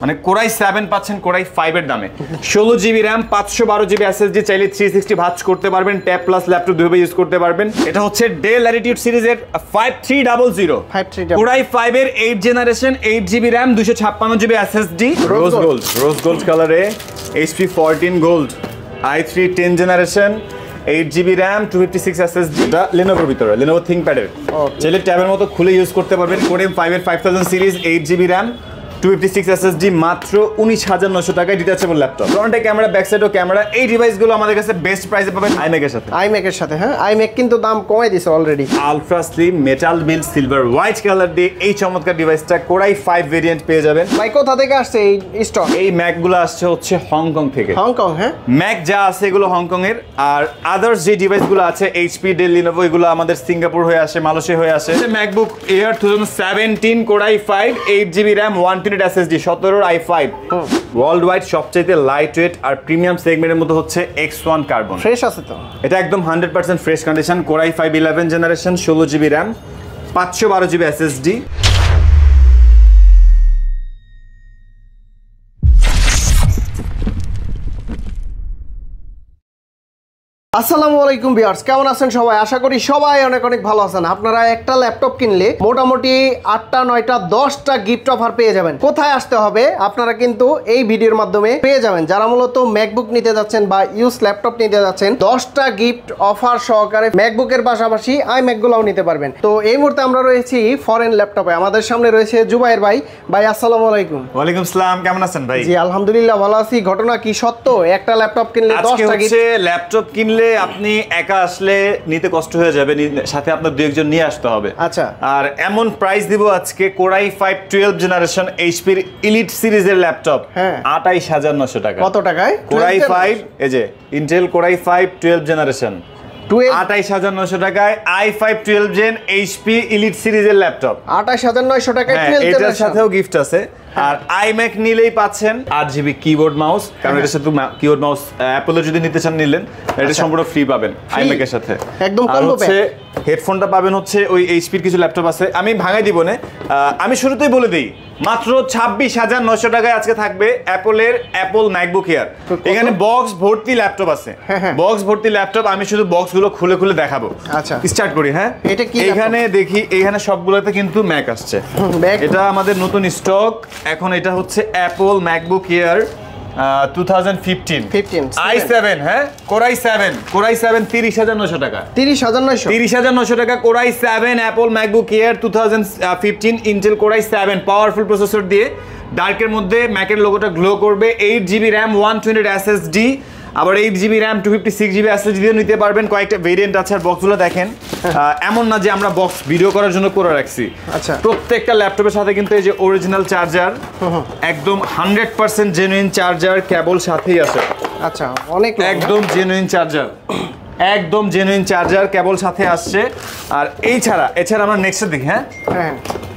মানে কোরাই 7 পাচ্ছেন কোরাই 5 এর দামে। 16 জিবি র্যাম, 512 জিবি এসএসডি, চাইলে 360 ভাঁজ করতে পারবেন, ট্যাব প্লাস ল্যাপটপ দুইভাবে ইউজ করতে পারবেন। এটা হচ্ছে ডেল ল্যাটিটিউড সিরিজের 5300 কোরাই 5 এর 8 generation, 8 GB RAM, 256 GB SSD, rose gold কালারে, HP 14 gold, i3 10 generation, 8 GB RAM, 256 SSD. এটা Lenovo ভিতরে, Lenovo ThinkPad এর। চাইলে ট্যাবের মতো খুলে ইউজ করতে পারবেন। Core M5 এর 5000 সিরিজ, 8 জিবি র্যাম, 256 এসএসডি, মাত্র 19900 টাকায় ডিটাচেবল ল্যাপটপ। ফ্রন্টে ক্যামেরা, ব্যাক সাইডেও ক্যামেরা। এই ডিভাইসগুলো আমাদের কাছে বেস্ট প্রাইসে পাবেন iMac এর সাথে। হ্যাঁ, iMac কিন্তু দাম কমাই দিয়েছে already. Ultra slim metal build silver white colour দিয়ে এই চমৎকার ডিভাইসটা কোরাই 5 ভেরিয়েন্ট পেয়ে যাবেন। ভাই কোথা থেকে আসছে এই স্টক? এই ম্যাক গুলো আসছে হচ্ছে হংকং থেকে। হংকং? হ্যাঁ, ম্যাক যা আছে এগুলো হংকং এর, আর আদার্স যে ডিভাইসগুলো আছে HP, ডেল, লিনোভো, এগুলো আমাদের সিঙ্গাপুর হয়ে আসে, মালয়েশিয়া হয়ে আসে। MacBook air 2017 core i 5, 8 GB RAM, 128 SSD, 17 i5, world wide সবচাইতে লাইট ওয়েট আর প্রিমিয়াম সেগমেন্টের মধ্যে হচ্ছে X1 কার্বন। ফ্রেশ আছে তো এটা একদম 100% fresh condition. Core i 5 11 generation, 16 GB RAM, 512 GB SSD. আসসালামু আলাইকুম ভিউয়ার্স, কেমন আছেন সবাই? আশা করি সবাই অনেক অনেক ভালো আছেন। আপনারা একটা ল্যাপটপ কিনলে মোটামুটি 8টা 9টা 10টা গিফট অফার পেয়ে যাবেন। কোথায় আসতে হবে আপনারা কিন্তু এই ভিডিওর মাধ্যমে পেয়ে যাবেন। যারা মূলত ম্যাকবুক নিতে যাচ্ছেন বা ইউজ ল্যাপটপ নিতে যাচ্ছেন, 10টা গিফট অফার সহকারে ম্যাকবুকের পাশাপাশি iMac গুলোও নিতে পারবেন। তো এই মুহূর্তে আমরা রয়েছি ফরেন ল্যাপটপে। আমাদের সামনে রয়েছে জুবাইর ভাই। ভাই আসসালামু আলাইকুম। ওয়ালাইকুম আসসালাম, কেমন আছেন ভাই? জি আলহামদুলিল্লাহ ভালো আছি। ঘটনা কি সত্য? একটা ল্যাপটপ কিনলে 10টা গিফট? ল্যাপটপ কিনলে আপনি একা আসলে নিতে কষ্ট হয়ে যাবে, সাথে আপনার দুই একজন নিয়ে আসতে হবে। আচ্ছা, আর এমন প্রাইস দিব আজকে কোরাই 5 12 জেনারেশন HP এর এলিট সিরিজের ল্যাপটপ 28900 টাকা। কত টাকায়? কোরাই 5, এই যে ইন্টেল কোরাই 5 12 জেনারেশন, 28900 টাকায় i5 12 জেন HP এলিট সিরিজের ল্যাপটপ 28900 টাকায় 12 জেন। এটার সাথেও গিফট আছে। আর iMac নিলেই পাচ্ছেন 8 জিবি কিবোর্ড মাউস, কারণ এটার সাথে কিবোর্ড মাউস অ্যাপল যদি নিতে চান নিলেন এটা সম্পূর্ণ ফ্রি পাবেন iMac এর সাথে। একদম কম্বো প্যাক। হেডফোনটা পাবেন হচ্ছে ওই HP এর কিছু ল্যাপটপ আছে, আমি ভাঙাই দিব না, আমি শুরুতেই বলে দিই মাত্র 26900 টাকায় আজকে থাকবে অ্যাপলের অ্যাপল ম্যাকবুক এয়ার। এখানে বক্স ভর্তি ল্যাপটপ আছে, বক্স ভর্তি ল্যাপটপ। আমি শুধু বক্সগুলো খুলে খুলে দেখাবো। আচ্ছা স্টার্ট করি। হ্যাঁ, এটা কি? এখানে দেখি, এখানে সবগুলোতে কিন্তু ম্যাক আসছে। এটা আমাদের নতুন স্টক এখন। এটা হচ্ছে অ্যাপল ম্যাকবুক এয়ার 2015 i7, হ্যাঁ কোরাই 7 30900 টাকা। 30900 টাকা core i 7 Apple MacBook air 2015 Intel core i 7 powerful processor দিয়ে, ডার্কের মধ্যে ম্যাকের লোগোটা গ্লো করবে। 8 জিবি র্যাম, 128 এসএসডি, আবার 8 জিবি র্যাম, 256 জিবি এসএসডি দিয়ে নিতে পারবেন। কয়েকটা ভেরিয়েন্ট আছে। আর বক্সগুলো দেখেন, এমন না যে আমরা বক্স ভিডিও করার জন্য করে রাখছি। আচ্ছা, প্রত্যেকটা ল্যাপটপের সাথে কিন্তু এই যে অরিজিনাল চার্জার, একদম 100% জেনুইন চার্জার কেবল সাথেই আছে। আচ্ছা, অনেক একদম জেনুইন চার্জার, একদম জেনুইন চার্জার কেবল সাথে আসছে। আর এছাড়া আমরা নেক্সট দেখি। হ্যাঁ,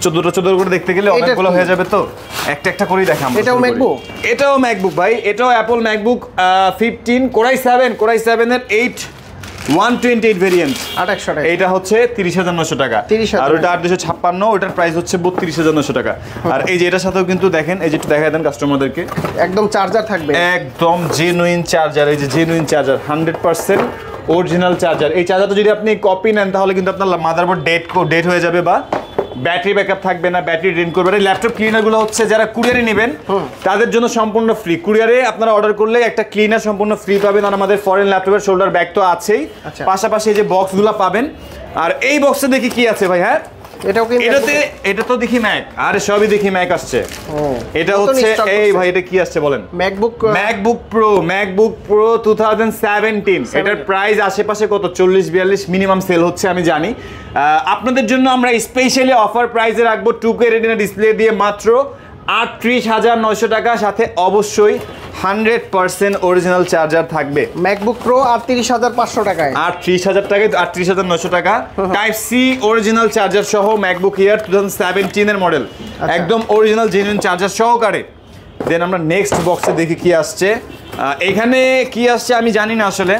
14 করে দেখতে গেলে অনেকগুলো হয়ে যাবে, তো একটা করেই দেখাম। এটাও ম্যাকবুক ভাই, এটাও অ্যাপল ম্যাকবুক 15 কোরাই 7 এর 8 128 ভেরিয়েন্ট 2800 টাকা। এটা হচ্ছে 30900 টাকা। আর ওটা 856, ওটার প্রাইস হচ্ছে 32900 টাকা। আর এই যে এটার সাথেও কিন্তু দেখেন, এই যে একটু দেখাই দেন কাস্টমারদেরকে, একদম চার্জার থাকবে, একদম জেনুইন চার্জার। এই যে জেনুইন চার্জার, 100% অরিজিনাল চার্জার। এই চার্জারটা যদি আপনি কপি নেন তাহলে কিন্তু আপনার মাদারবোর্ড ডেট হয়ে যাবে, বা ব্যাটারি ব্যাকআপ থাকবে না, ব্যাটারি ড্রেন করবে না। ল্যাপটপ ক্লিনারগুলো হচ্ছে যারা কুরিয়ারে নেবেন তাদের জন্য সম্পূর্ণ ফ্রি। কুরিয়ারে আপনারা অর্ডার করলে একটা ক্লিনার সম্পূর্ণ ফ্রি পাবেন। আর আমাদের ফরেন ল্যাপটপের শোল্ডার ব্যাগ তো আছেই, পাশাপাশি এই যে বক্সগুলো পাবেন। আর এই বক্সে দেখি কি আছে ভাই? হ্যাঁ, এটা তো দেখি ম্যাক, আরে সবই দেখি ম্যাক আসছে। এটা হচ্ছে এই ভাই, এটা কি আসছে বলেন? MacBook pro 2017। এটার প্রাইস আশেপাশে কত 40-42 মিনিমাম সেল হচ্ছে আমি জানি। আপনাদের জন্য আমরা স্পেশালি অফার প্রাইসে রাখবো 2K রেটিনা ডিসপ্লে দিয়ে মাত্র 38900 টাকা, সাথে অবশ্যই 100% অরিজিনাল চার্জার থাকবে। ম্যাকবুক প্রো 38500 টাকায়, 38000 টাকায় 38900 টাকা। টাইপ সি অরিজিনাল চার্জার সহ ম্যাকবুক এয়ার 2017 এর মডেল, একদম অরিজিনাল জেনুইন চার্জার সহকারে। দেন আমরা নেক্সট বক্সে দেখি কি আসছে। এখানে কি আসছে আমি জানি না আসলে,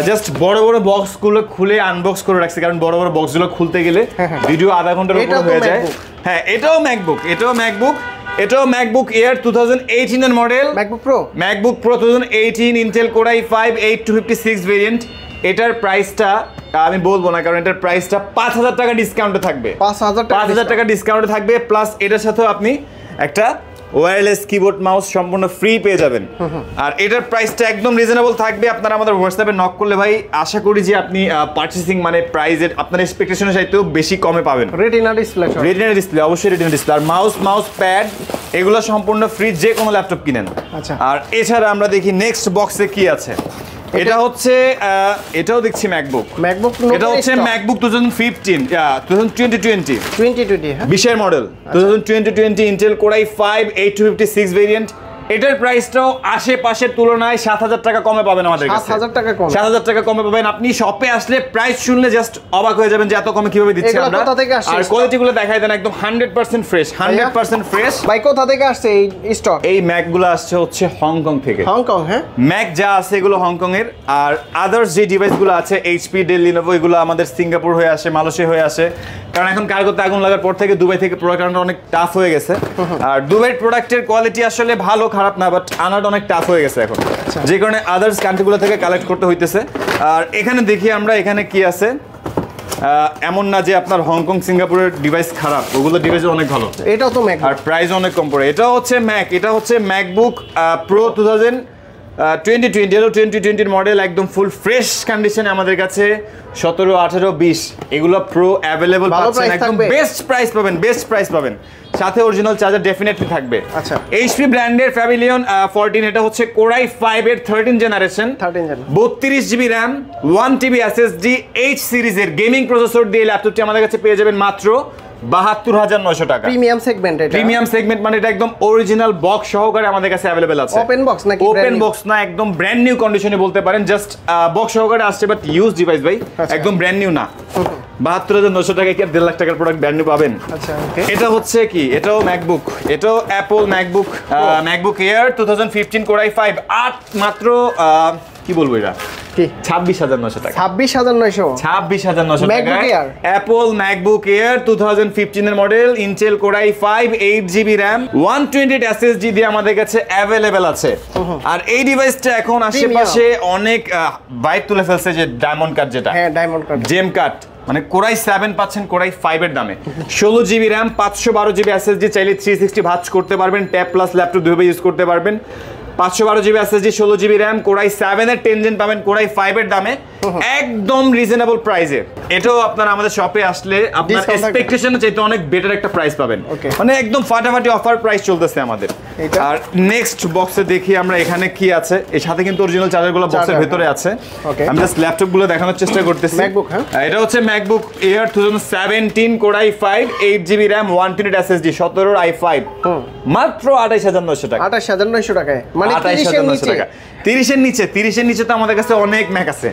জাস্ট বড় বড় বক্সগুলো খুলে আনবক্স করে রাখছি, কারণ বড় বড় বক্সগুলো খুলতে গেলে ভিডিও আধা ঘন্টার উপর হয়ে যায়। হ্যাঁ, এটাও ম্যাকবুক এটাও ম্যাকবুক এয়ার 2018 এর model, MacBook pro 2018 Intel core i5 8256 variant. এটার প্রাইসটা আমি বলবো না, কারণ এটার প্রাইসটা 5000 টাকা ডিসকাউন্টে থাকবে, 5000 টাকা ডিসকাউন্টে থাকবে। প্লাস এটার সাথেও আপনি একটা ওয়্যারলেস কিবোর্ড মাউস সম্পূর্ণ ফ্রি পেয়ে যাবেন। আর এটার প্রাইসটা একদম রিজনেবল থাকবে। আপনারা আমাদের হোয়াটসঅ্যাপে নক করলে ভাই আশা করি যে আপনি পারচেসিং মানে প্রাইসের আপনার এক্সপেকটেশনের চাইতেও বেশি কমে পাবেন। রেটিনা ডিসপ্লে অবশ্যই রেটিনা ডিসপ্লে। আর মাউস প্যাড এগুলো সম্পূর্ণ ফ্রি যে কোনো ল্যাপটপ কিনেন। আচ্ছা, আর এছাড়া আমরা দেখি নেক্সট বক্সে কি আছে। এটা হচ্ছে এটাও দেখছি ম্যাকবুক, এটা হচ্ছে MacBook 2015 2020 20 model 2020 Intel core i5 8256 variant. এটার প্রাইসটাও আশেপাশের তুলনায় 7000 টাকা কমে পাবেন আমাদের কাছে। 7000 টাকা কমে পাবেন। আপনি শপে আসলে প্রাইস শুনলে জাস্ট অবাক হয়ে যাবেন যে এত কমে কিভাবে দিচ্ছি আমরা। আর কোয়ালিটিগুলো দেখাই দেন একদম 100% ফ্রেশ, 100% ফ্রেশ। ভাই কোথা থেকে আসছে এই স্টক? এই ম্যাকগুলো আসছে হচ্ছে হংকং থেকে। হংকং, হ্যাঁ, ম্যাক যা আছে এগুলো হংকং এর। আর আদার্স যে ডিভাইসগুলো আছে এইচপি, ডেল, লিনোভো এগুলো আমাদের সিঙ্গাপুর হয়ে আসে, মালয়েশিয়া হয়ে আসে। কারণ এখন কার্গোতে আগুন লাগার পর থেকে দুবাই থেকে প্রোডাক্ট আনাটা অনেক টাফ হয়ে গেছে। আর দুবাইয়ের প্রোডাক্টের কোয়ালিটি আসলে ভালো খারাপ না, বাট আনাটা অনেক টাফ হয়ে গেছে এখন, যে কারণে আদার্স কান্ট্রিগুলো থেকে কালেক্ট করতে হইতেছে। আর এখানে দেখি আমরা এখানে কি আছে। এমন না যে আপনার হংকং সিঙ্গাপুরের ডিভাইস খারাপ, ওগুলো ডিভাইস অনেক ভালো। এটাও তো ম্যাক, আর প্রাইস অনেক কম পড়ে। এটা হচ্ছে ম্যাক, এটা হচ্ছে ম্যাকবুক প্রো 2020 মডেল, একদম ফুল ফ্রেশ কন্ডিশনে আমাদের কাছে 17, 18, 20 এগুলো প্রো অ্যাভেলেবল পাচ্ছেন। একদম বেস্ট প্রাইস পাবেন। সাথে অরিজিনাল চার্জার ডেফিনেটলি থাকবে। আচ্ছা, এইচপি ব্র্যান্ডের প্যাভিলিয়ন 14, এটা হচ্ছে কোর i5 এর 13 generation, 32 GB RAM, 1 TB SSD, H সিরিজের গেমিং প্রসেসর দিয়ে ল্যাপটপটি আমাদের কাছে পেয়ে যাবেন মাত্র 72900 টাকা। প্রিমিয়াম সেগমেন্ট, এটা প্রিমিয়াম সেগমেন্ট মানে এটা একদম অরিজিনাল বক্স সহকারে আমাদের কাছে अवेलेबल আছে। ওপেন বক্স নাকি? ওপেন বক্স না, একদম ব্র্যান্ড নিউ কন্ডিশনে বলতে পারেন। জাস্ট বক্স সহকারে আসছে, বাট ইউজ ডিভাইস ভাই, একদম ব্র্যান্ড নিউ না। 72900 টাকায় কি 1.5 লাখ টাকার প্রোডাক্ট ব্র্যান্ড নিউ পাবেন? আচ্ছা, ওকে। এটা হচ্ছে কি, এটাও ম্যাকবুক, এটাও Apple MacBook air 2015 core i5 8 মাত্র কি বলবো এটা কি 26900 টাকা। 26900 টাকা অ্যাপল ম্যাকবুক এয়ার 2015 এর model, Intel core i5 8GB RAM 128 SSD দিয়ে আমাদের কাছে अवेलेबल আছে। আর এই ডিভাইসটা এখন আশেপাশে অনেক ভাইব তুলে ফেলছে, যে ডায়মন্ড কাট, যেটা হ্যাঁ ডায়মন্ড কাট, জেম কাট, মানে কোর i7 পাচ্ছেন কোর i5 এর দামে। 16GB RAM 512GB SSD, চাইলে 360 ভাঁজ করতে পারবেন, ট্যাব প্লাস ল্যাপটপ দুইভাবে ইউজ করতে পারবেন। 512GB SSD, 16GB RAM, core i7 এর 10 জেন পাবেন কোর i5 এর দামে, একদম রিজনেবল প্রাইসে। এটাও আপনারা আমাদের শপে আসলে আপনার এক্সপেকটেশনের চাইতে অনেক বেটার একটা প্রাইস পাবেন, মানে একদম ফাটাফাটি অফার প্রাইস চলতেছে আমাদের। আর নেক্সট বক্সে দেখি আমরা এখানে কি আছে। এর সাথে কিন্তু অরিজিনাল চার্জারগুলো বক্সের ভিতরে আছে। আমি জাস্ট ল্যাপটপগুলো দেখানোর চেষ্টা করতেছি। ম্যাকবুক, হ্যাঁ, এটা হচ্ছে MacBook air 2017 core i5 8GB RAM 128 SSD 17 i5 মাত্র 28900 টাকা। 28900 টাকায়, মানে 28900 টাকা। 30 এর নিচে তো আমাদের কাছে অনেক ম্যাক আছে।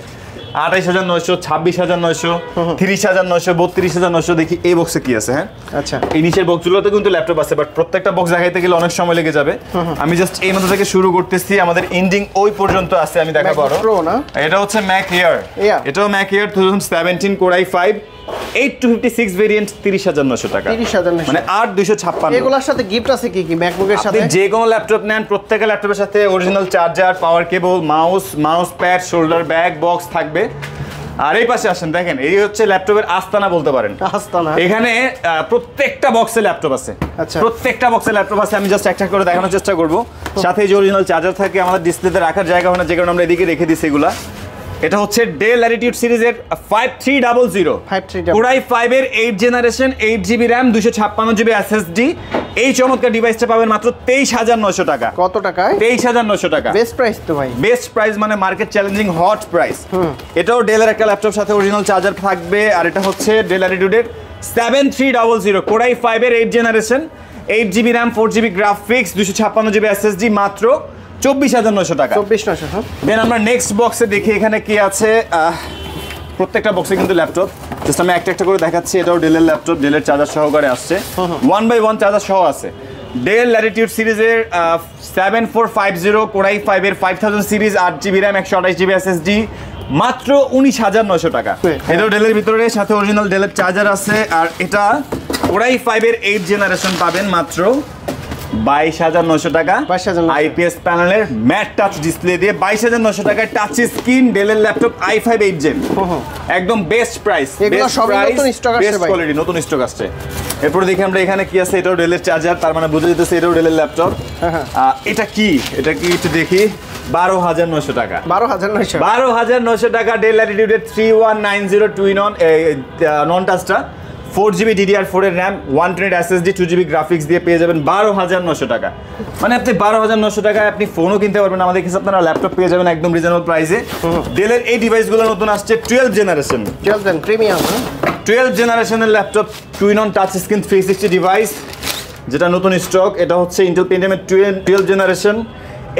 28900, 26900, 30900, 32900। দেখি এই বক্সে কি আছে। হ্যাঁ, আচ্ছা, এই নিচের বক্সগুলোতে কিন্তু ল্যাপটপ আছে, বাট প্রত্যেকটা বক্স দেখাইতে গেলে অনেক সময় লেগে যাবে। আমি জাস্ট এই মধ্যে থেকে শুরু করতেছি, আমাদের এন্ডিং ওই পর্যন্ত আছে, আমি দেখাবো। এটা হচ্ছে ম্যাক এয়ার, এটাও Mac air 2017 core i5 8256 variant 30900 টাকা। 30900 মানে 8256। এগুলোর সাথে গিফট আছে কি কি? ম্যাকবুকের সাথে আপনি যে কোনো ল্যাপটপ নেন, প্রত্যেকটা ল্যাপটপের সাথে original charger, power cable, mouse pad, shoulder bag box থাকবে। আর এই পাশে আসেন, দেখেন এই হচ্ছে ল্যাপটপের আস্তানা বলতে পারেন। আস্তানা, এখানে প্রত্যেকটা বক্সে ল্যাপটপ আছে। আচ্ছা, প্রত্যেকটা বক্সে ল্যাপটপ আছে। আমি জাস্ট একটা করে দেখানোর চেষ্টা করব। সাথে যে অরিজিনাল চার্জার থাকে, আমাদের ডিসপ্লেতে রাখার জায়গা হয় না, যে কারণে আমরা এদিকে রেখে দিছি এগুলা। এটা হচ্ছে ডেল ল্যাটিটিউড সিরিজের 5300 কোর i5 এর 8 generation, 8GB RAM 256GB SSD। এই চমৎকার ডিভাইসটা পাবেন মাত্র 23900 টাকা। কত টাকায়? 23900 টাকা। বেস্ট প্রাইস তো ভাই, বেস্ট প্রাইস মানে মার্কেট চ্যালেঞ্জিং হট প্রাইস। এটাও ডেলের একটা ল্যাপটপ, সাথে অরিজিনাল চার্জার থাকবে। আর এটা হচ্ছে ডেল ল্যাটিটিউডের 7300 কোর i5 এর 8 generation, 8GB RAM 4GB graphics 256GB SSD মাত্র 24900 টাকা। 24900। দেন আমরা নেক্সট বক্সে দেখি এখানে কি আছে। প্রত্যেকটা বক্সে কিন্তু ল্যাপটপ, জাস্ট আমি একটা একটা করে দেখাচ্ছি। এটাও ডেলের ল্যাপটপ, ডেলের চার্জার সহকারে আসছে, 1x1 চার্জার সহ আছে। ডেল ল্যাটিটিউড সিরিজের 7450 কোর i5 এর 5000 series, 8GB RAM 128GB SSD মাত্র 19900 টাকা। এটাও ডেলের ভিতরে, সাথে অরিজিনাল ডেলের চার্জার আছে। আর এটা কোর i5 এর 8 জেনারেশন পাবেন মাত্র 22,900 টাকা। 22,900 আইপিএস প্যানেলের ম্যাট টাচ ডিসপ্লে দিয়ে 22,900 টাকায় টাচ স্ক্রিন ডেলের ল্যাপটপ i5 8 জেন, একদম বেস্ট প্রাইস। এগুলো সবই নতুন স্টক আসছে ভাই, কোয়ালিটি নতুন স্টক আসছে। এরপর দেখি আমরা এখানে কি আছে, এটাও ডেলের চার্জার, তার মানে বুঝে যেতেছে এটাও ডেলের ল্যাপটপ। এটা কি একটু দেখি, 12,900 টাকা। 12,900 টাকা ডেল ল্যাটিটিউডের 3190 টুইন অন নন টাচটা, 4GB DDR4 এর RAM, 128 SSD, 2GB গ্রাফিক্স দিয়ে পেয়ে যাবেন 12,900 টাকা। মানে আপনি 12,900 টাকায় আপনি ফোনও কিনতে পারবেন, আমাদের কাছে আপনারা ল্যাপটপ পেয়ে যাবেন একদম রিজনেবল প্রাইসে। ডেলের এই ডিভাইসগুলো নতুন আসছে 12 জেনারেশন, 12 প্রিমিয়াম, 12 জেনারেশনের laptop two in one touch screen 360 device, যেটা নতুন স্টক। এটা হচ্ছে ইন্টেল পেন্টিয়ামের 12 generation,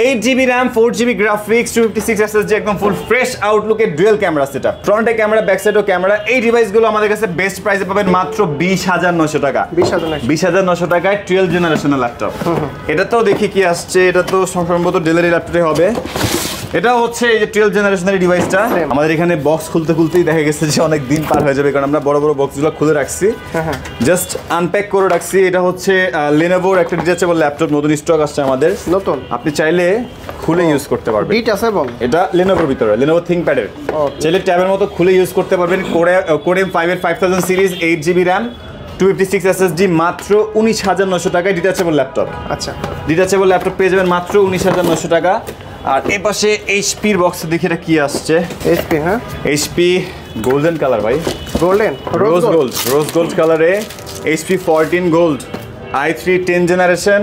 8GB RAM, 4GB graphics, 256 SSD, একদম ফুল ফ্রেশ আউটলুকের ডুয়েল ক্যামেরা সেটআপ, ফ্রন্টে ক্যামেরা, ব্যাক সাইডেও ক্যামেরা। এই ডিভাইসগুলো আমাদের কাছে বেস্ট প্রাইসে পাবেন মাত্র 20,900 টাকা। 20,900 টাকায় 12 জেনারেশনের ল্যাপটপ। এটা তো দেখি কি আসছে, এটা তো সম্ভবত ডেলের ল্যাপটপে হবে। এটা হচ্ছে এই যে 12 জেনারেশনের ডিভাইসটা। আমাদের এখানে বক্স খুলতেই দেখা গেছে যে অনেক দিন পার হয়ে যাবে, কারণ আমরা বড় বড় বক্সগুলো খুলে রাখছি, জাস্ট আনপ্যাক করে রাখছি। এটা হচ্ছে Lenovoর একটা ডিটাচেবল ল্যাপটপ, নতুন স্টক আসছে আমাদের, নতুন। আপনি চাইলে খুলে ইউজ করতে পারবেন। ডিটাচেবল, এটা Lenovoর ভিতরে, Lenovo ThinkPad এর, চাইলে ট্যাবের মতো খুলে ইউজ করতে পারবেন। Core M5 এর 5000 সিরিজ, 8GB RAM, 256 SSD, মাত্র 19,900 টাকায় ডিটাচেবল ল্যাপটপ। আচ্ছা, ডিটাচেবল ল্যাপটপ পেয়ে যাবেন মাত্র 19,900 টাকা। আর এই পাশে এইচপির বক্সে দেখি এটা কি আসছে। এইচপি, হ্যাঁ, এইচপি গোল্ডেন কালার ভাই, গোল্ডেন রোজ গোল্ড কালারে HP 14 gold, i3 10 generation,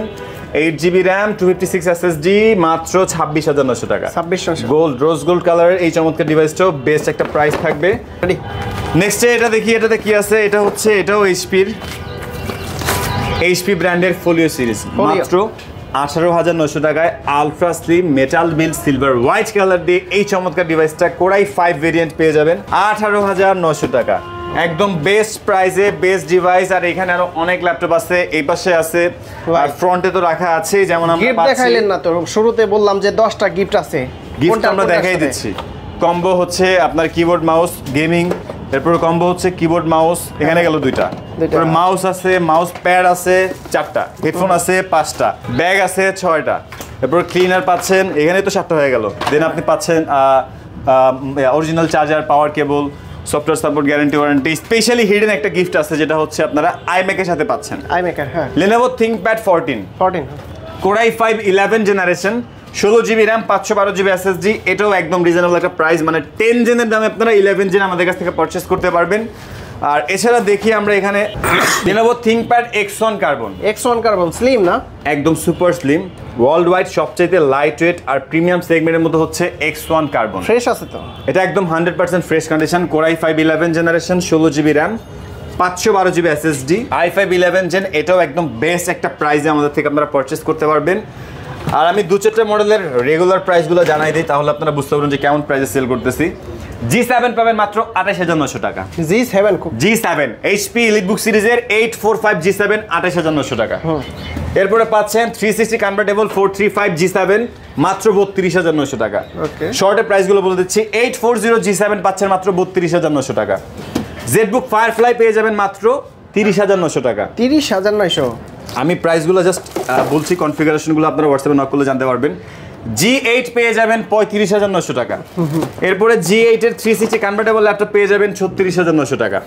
8GB RAM, 256 SSD, মাত্র 26,900 টাকা। 26,900 গোল্ড, রোজ গোল্ড কালারের এই চমৎকার ডিভাইসটাও বেস্ট একটা প্রাইস থাকবে। নেক্সট এটা দেখি, এটাতে কি আছে। এটা হচ্ছে, এটাও এইচপি ব্র্যান্ডের ফোলিও সিরিজ, মাত্র 18,900 টাকায় ultra slim metal build silver white colour দিয়ে এই চমৎকার ডিভাইসটা Core i5 ভেরিয়েন্ট পেয়ে যাবেন 18,900 টাকা, একদম বেস্ট প্রাইসে বেস্ট ডিভাইস। আর এখানে আরো অনেক ল্যাপটপ আছে, এই পাশে আছে, আর ফ্রন্টে তো রাখা আছে। যেমন আমরা গিফট দেখাইলেন না তো, শুরুতে বললাম যে 10টা গিফট আছে, গিফট আমরা দেখাই দিচ্ছি। কম্বো হচ্ছে আপনার কিবোর্ড মাউস গেমিং, এরপর কম্বো হচ্ছে কিবোর্ড মাউস, এখানে গেল দুইটা, মাউস আছে, মাউস প্যাড আছে 4টা, হেডফোন আছে 5টা, ব্যাগ আছে 6টা, এরপর ক্লিনার পাচ্ছেন, এখানে তো 7টা হয়ে গেল। দেন আপনি পাচ্ছেন original charger, power cable, software support, guarantee warranty. Specially hidden একটা গিফট আছে, যেটা হচ্ছে আপনারা iMac এর সাথে পাচ্ছেন। iMac, হ্যাঁ, Lenovo ThinkPad 14 Core i5 11 generation, 16GB RAM, 512GB SSD, এটাও একদম রিজনেবল একটা প্রাইস, মানে 10 জেনের দামে আপনারা 11 জেন আমাদের কাছ থেকে পারচেজ করতে পারবেন। আর এছাড়া দেখি আমরা এখানে Lenovo ThinkPad X1 carbon slim, না একদম সুপার স্লিম, ওয়ার্ল্ড ওয়াইড সবচাইতে লাইট ওয়েট আর প্রিমিয়াম সেগমেন্টের মধ্যে হচ্ছে X1 কার্বন। ফ্রেশ আছে তো, এটা একদম 100% fresh condition. Core i5 11 generation, 16GB RAM, 512GB SSD, i5 11 gen, এটাও একদম বেস্ট একটা প্রাইসে আমাদের থেকে আপনারা পারচেজ করতে পারবেন। আর আমি 2-4টা মডেলের রেগুলার প্রাইসগুলো জানাই দিই, তাহলে আপনারা বুঝতে পারবেন যে কেমন প্রাইসে সেল করতেছি। G7 পাবেন মাত্র 28,900 টাকা। G7 HP EliteBook সিরিজের 845 G7, 28,900 টাকা। এরপরে পাচ্ছেন 360 কনভার্টেবল 435 G7, মাত্র 32,900 টাকা। শর্টের প্রাইসগুলো বলে দিচ্ছি, 840 G7 পাচ্ছেন মাত্র 32,900 টাকা। ZBook Firefly পেয়ে যাবেন মাত্র 30,900 টাকা। 30,900। আমি প্রাইসগুলো জাস্ট বলছি, কনফিগারেশনগুলো আপনারা হোয়াটসঅ্যাপে নক করলে জানতে পারবেন। G8 পেয়ে যাবেন 35,900 টাকা। এরপরে G8 এর 360 কনভার্টেবল ল্যাপটপ পেয়ে যাবেন 36,900 টাকা।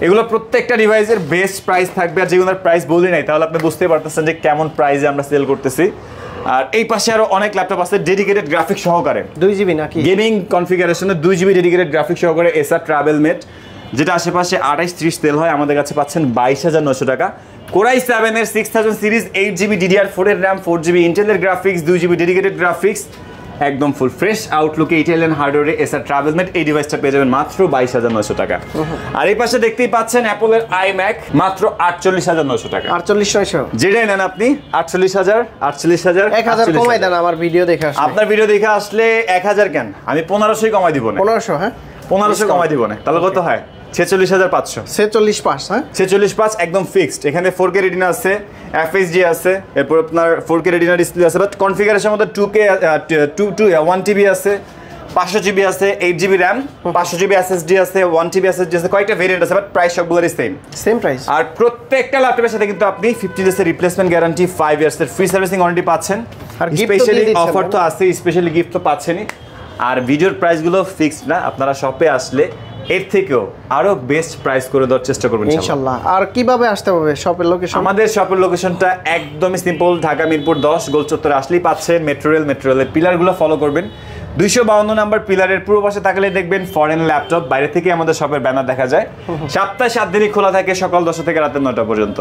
এগুলো প্রত্যেকটা ডিভাইসের বেস্ট প্রাইস থাকবে, আর যেগুলোর প্রাইস বলি নাই তাহলে আপনি বুঝতে পারতেছেন যে কেমন প্রাইসে আমরা সেল করতেছি। আর এই পাশে আরো অনেক ল্যাপটপ আছে ডেডিকেটেড গ্রাফিক্স সহকারে, 2GB নাকি গেমিং কনফিগারেশনে 2GB ডেডিকেটেড গ্রাফিক্স সহকারে Acer Travelmate, যেটা আশেপাশে 28-30 সেল হয়, আমাদের কাছে পাচ্ছেন 22,900 টাকা। Core i7 এর 6000 সিরিজ, 8GB DDR4 এর RAM, 4GB ইন্টেলের গ্রাফিক্স, 2GB ডেডিকেটেড গ্রাফিক্স, একদম ফুল ফ্রেশ আউটলুকে ইটালিয়ান হার্ডওয়্যারে Acer Travelmate, এই ডিভাইসটা পেয়ে যাবেন মাত্র 22,900 টাকা। আর এই পাশে দেখতেই পাচ্ছেন অ্যাপলের iMac, মাত্র 48,900 টাকা। 48,900 যেটাই নেন আপনি, 48,000 1000 কমাই দেন। আমার ভিডিও দেখে আসলে, আপনার ভিডিও দেখে আসলে 1000 কেন, আমি 1500 কমাই দিব না। 1500, হ্যাঁ 1500 কমাই দিব না, তাহলে কত হয়? 46,500। 46,500, হ্যাঁ 46,500 একদম ফিক্সড। এখানে 4K রেটিনা আছে, FHD আছে, এরপর আপনার 4K রেটিনা ডিসপ্লে আছে, বাট কনফিগারেশনের মধ্যে 1TB আছে, 500GB আছে, 8GB RAM, 500GB SSD আছে, 1TB SSD আছে, কয়েকটা ভেরিয়েন্ট আছে, বাট প্রাইস সবগুলোরই সেম প্রাইস। আর প্রত্যেকটা ল্যাপটপের সাথে কিন্তু আপনি 50 ডেজ এর রিপ্লেসমেন্ট গ্যারান্টি, 5 ইয়ার্স এর ফ্রি সার্ভিসিং ওয়ারেন্টি পাচ্ছেন। আর স্পেশালি অফার তো আছে, স্পেশালি গিফট তো পাচ্ছেনই। আর ভিডিওর প্রাইসগুলো ফিক্সড না, আপনারা শপে আসলে এর থেকেও আরো বেস্ট প্রাইস করে দেওয়ার চেষ্টা করবেন ইনশাআল্লাহ। আর কিভাবে আসতে হবে শপের লোকেশন? আমাদের শপের লোকেশনটা একদমই সিম্পল, ঢাকা মিরপুর 10 গোল চত্বরে আসলেই পাচ্ছেন। মেট্রো রেলের পিলারগুলো ফলো করবেন, 252 নাম্বার পিলারের পূর্ব পাশে তাকালে দেখবেন ফরেন ল্যাপটপ। বাইরে থেকে আমাদের শপের ব্যানার দেখা যায়। সপ্তাহে 7 দিনই খোলা থাকে, সকাল 10টা থেকে রাত 9টা পর্যন্ত।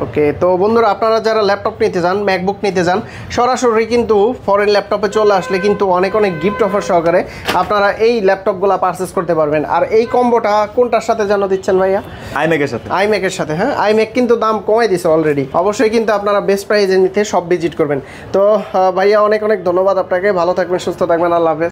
ওকে, তো বন্ধুরা আপনারা যারা ল্যাপটপ নিতে চান, ম্যাকবুক নিতে চান, সরাসরি কিন্তু ফরেন ল্যাপটপে চলে আসলে কিন্তু অনেক গিফট অফার সহকারে আপনারা এই ল্যাপটপগুলো পারচেস করতে পারবেন। আর এই কম্বোটা কোনটার সাথে জানো দিচ্ছেন ভাইয়া? আইম্যাকের সাথে। হ্যাঁ, আইম্যাক কিন্তু দাম কমাই দিছে অলরেডি। অবশ্যই কিন্তু আপনারা বেস্ট প্রাইসে নিতে সব ভিজিট করবেন। তো ভাইয়া অনেক ধন্যবাদ আপনাকে, ভালো থাকবেন, সুস্থ থাকবেন, আল্লাহ হাফেজ।